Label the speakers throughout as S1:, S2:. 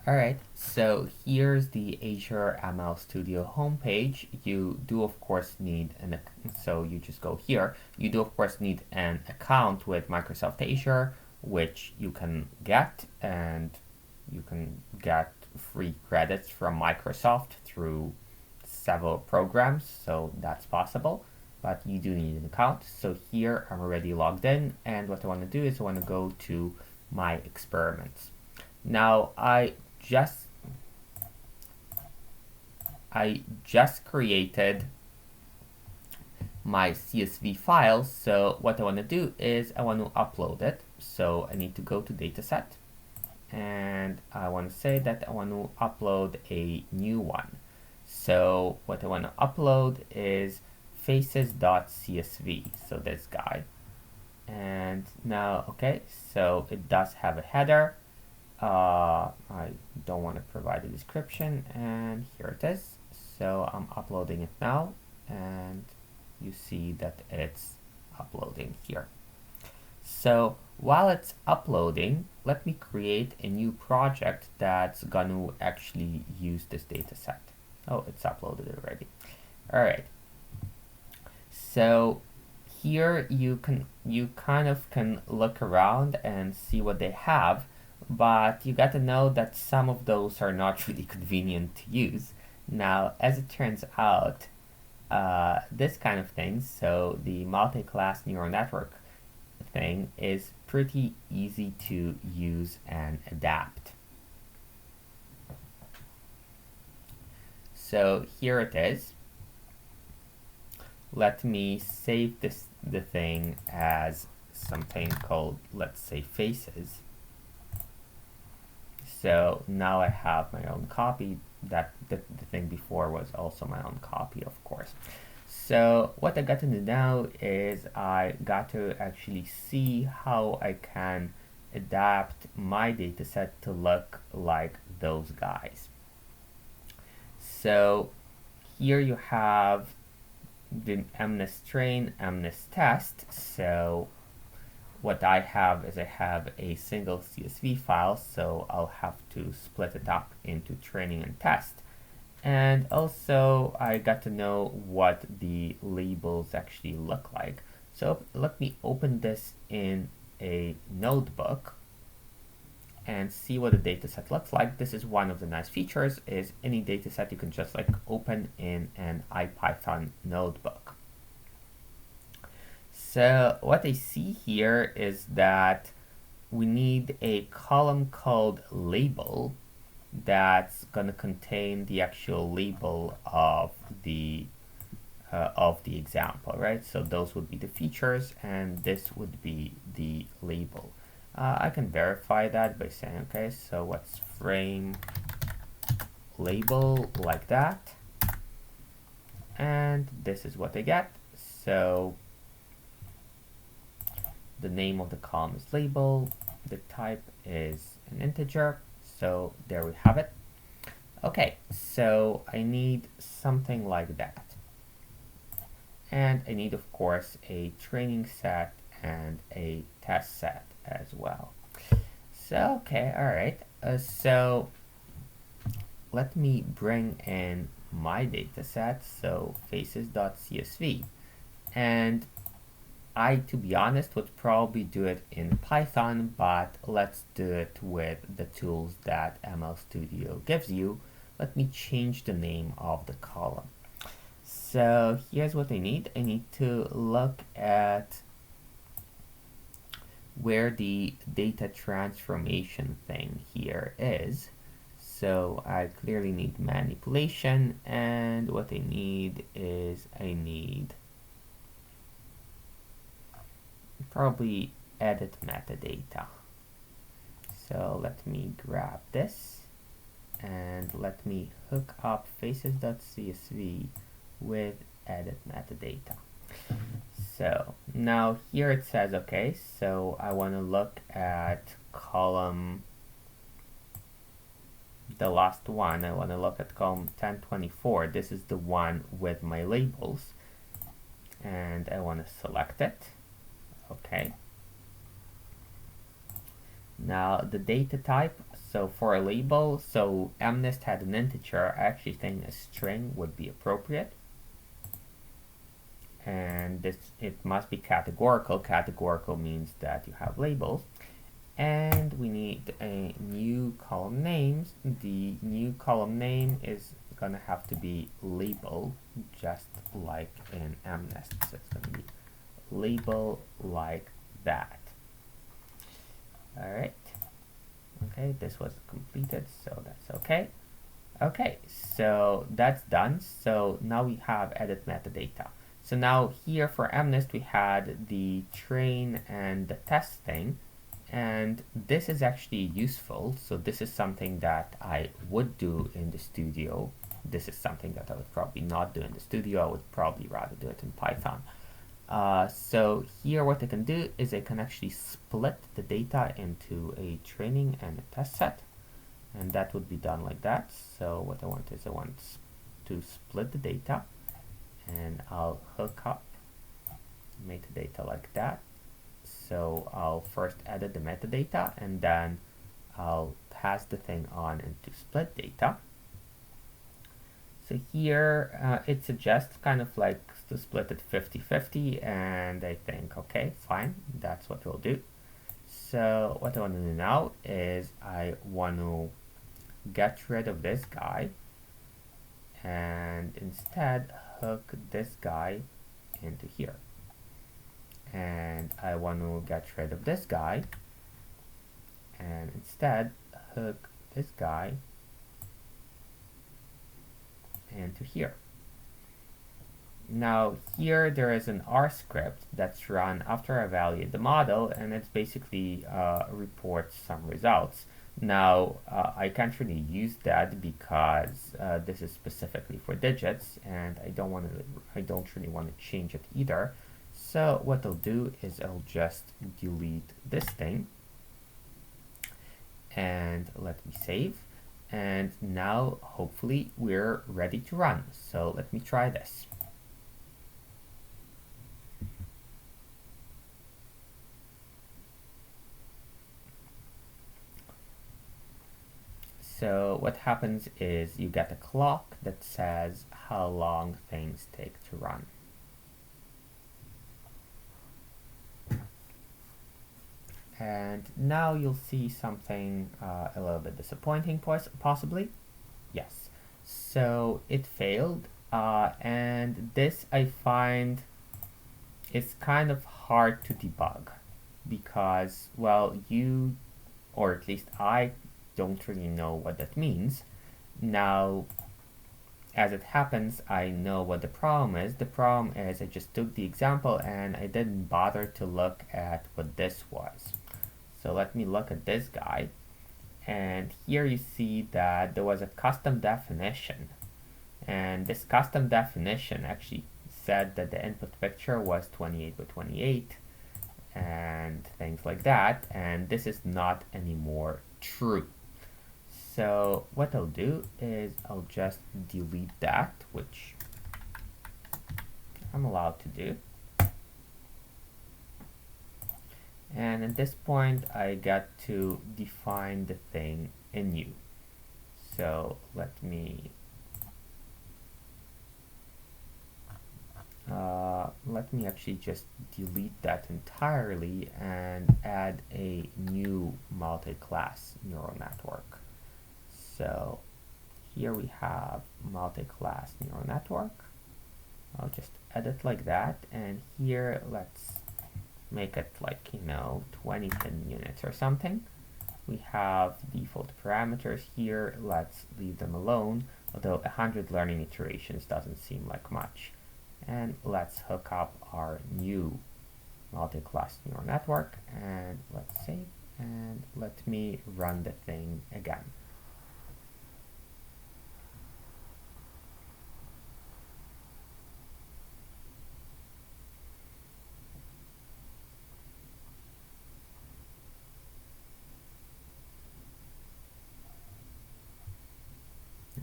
S1: Alright, so here's the Azure ML Studio homepage. You do of course need so you just go here. You do of course need an account with Microsoft Azure, which you can get, and you can get free credits from Microsoft through several programs, so that's possible. But you do need an account. So here I'm already logged in, and what I want to do is I want to go to my experiments. Now just I just created my CSV file, so what I want to do is I want to upload it. So I need to go to dataset, and I want to say that I want to upload a new one. So what I want to upload is faces.csv, so this guy. And now, okay, so it does have a header. I don't want to provide a description, and here it is. So I'm uploading it now, and you see that it's uploading here. So while it's uploading, let me create a new project that's going to actually use this data set. Oh, it's uploaded already. All right. So here you kind of can look around and see what they have, but you got to know that some of those are not really convenient to use. Now, as it turns out, this kind of thing, so the multi-class neural network thing, is pretty easy to use and adapt. So here it is. Let me save the thing as something called, let's say, faces. So now I have my own copy. That the thing before was also my own copy, of course. So what I got to do now is I got to actually see how I can adapt my dataset to look like those guys. So here you have the MNIST train, MNIST test. So what I have is I have a single CSV file, so I'll have to split it up into training and test. And also I got to know what the labels actually look like. So let me open this in a notebook and see what the dataset looks like. This is one of the nice features, is any dataset you can just like open in an IPython notebook. So what I see here is that we need a column called label that's going to contain the actual label of the example, right? So those would be the features, and this would be the label. I can verify that by saying, okay, so what's frame label, like that, and this is what I get. So the name of the column is label, the type is an integer, so there we have it. Okay, so I need something like that. And I need, of course, a training set and a test set as well. So, okay, all right. So let me bring in my data set, so faces.csv. And to be honest, would probably do it in Python, but let's do it with the tools that ML Studio gives you. Let me change the name of the column. So here's what I need. I need to look at where the data transformation thing here is. So I clearly need manipulation, and what I need is I need probably edit metadata. So let me grab this and let me hook up faces.csv with edit metadata. So now here it says, okay, so I want to look at column, the last one. I want to look at column 1024. This is the one with my labels, and I want to select it. Okay. Now the data type, so for a label, so MNIST had an integer. I actually think a string would be appropriate. And this, it must be categorical. Categorical means that you have labels. And we need a new column names. The new column name is gonna have to be label, just like in MNIST. So it's gonna be label like that. All right. Okay, this was completed, so that's okay. Okay, so that's done. So now we have edit metadata. So now here for MNIST, we had the train and the test thing. And this is actually useful. So this is something that I would do in the studio. This is something that I would probably not do in the studio. I would probably rather do it in Python. So here what I can do is I can actually split the data into a training and a test set. And that would be done like that. So what I want is I want to split the data, and I'll hook up metadata like that. So I'll first edit the metadata, and then I'll pass the thing on into split data. So here it suggests kind of like to split it 50-50, and I think, okay, fine, that's what we'll do. So what I want to do now is I want to get rid of this guy and instead hook this guy into here. And I want to get rid of this guy and instead hook this guy into here. Now here there is an R script that's run after I evaluate the model, and it's basically reports some results. Now I can't really use that because this is specifically for digits, and I don't really want to change it either. So what I'll do is I'll just delete this thing, and let me save. And now hopefully we're ready to run. So let me try this. So what happens is you get a clock that says how long things take to run. And now you'll see something a little bit disappointing, possibly. Yes. So it failed, and this I find is kind of hard to debug because, well, you, or at least I, don't really know what that means. Now, as it happens, I know what the problem is. The problem is I just took the example and I didn't bother to look at what this was. So let me look at this guy. And here you see that there was a custom definition. And this custom definition actually said that the input picture was 28 by 28 and things like that. And this is not anymore true. So what I'll do is I'll just delete that, which I'm allowed to do. And at this point, I get to define the thing anew. So let me actually just delete that entirely and add a new multi-class neural network. So here we have multi-class neural network. I'll just edit like that, and here let's make it like, 20 pin units or something. We have default parameters here. Let's leave them alone, although 100 learning iterations doesn't seem like much. And let's hook up our new multi-class neural network, and let's save, and let me run the thing again.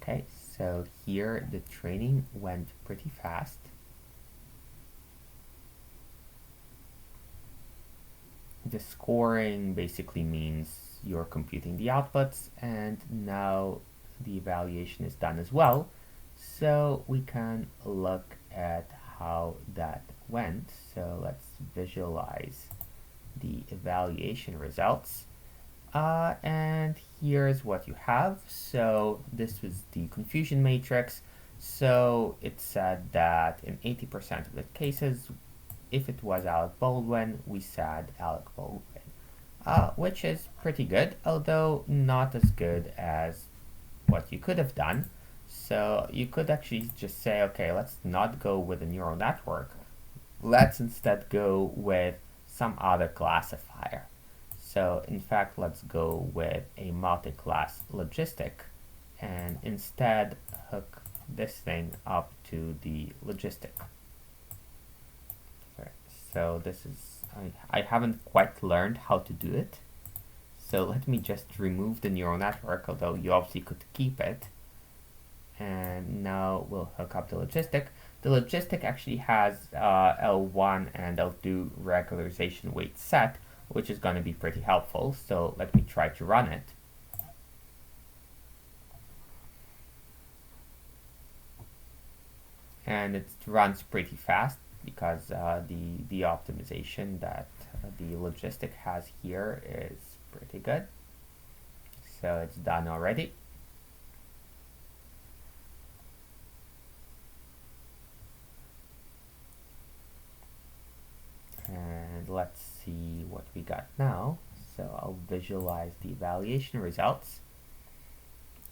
S1: Okay, so here the training went pretty fast. the scoring basically means you're computing the outputs, and now the evaluation is done as well. So we can look at how that went. So let's visualize the evaluation results. And here's what you have. So this was the confusion matrix. So it said that in 80% of the cases, if it was Alec Baldwin, we said Alec Baldwin, which is pretty good, although not as good as what you could have done. So you could actually just say, okay, let's not go with a neural network. Let's instead go with some other classifier. So in fact, let's go with a multi-class logistic and instead hook this thing up to the logistic. Okay, so this is, I haven't quite learned how to do it. So let me just remove the neural network, although you obviously could keep it. And now we'll hook up the logistic. The logistic actually has L1 and L2 regularization weight set, which is going to be pretty helpful. So let me try to run it. And it runs pretty fast because the optimization that the logistic has here is pretty good. So it's done already. And let's see what we got now. So I'll visualize the evaluation results.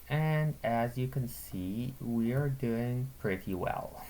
S1: And as you can see, we are doing pretty well.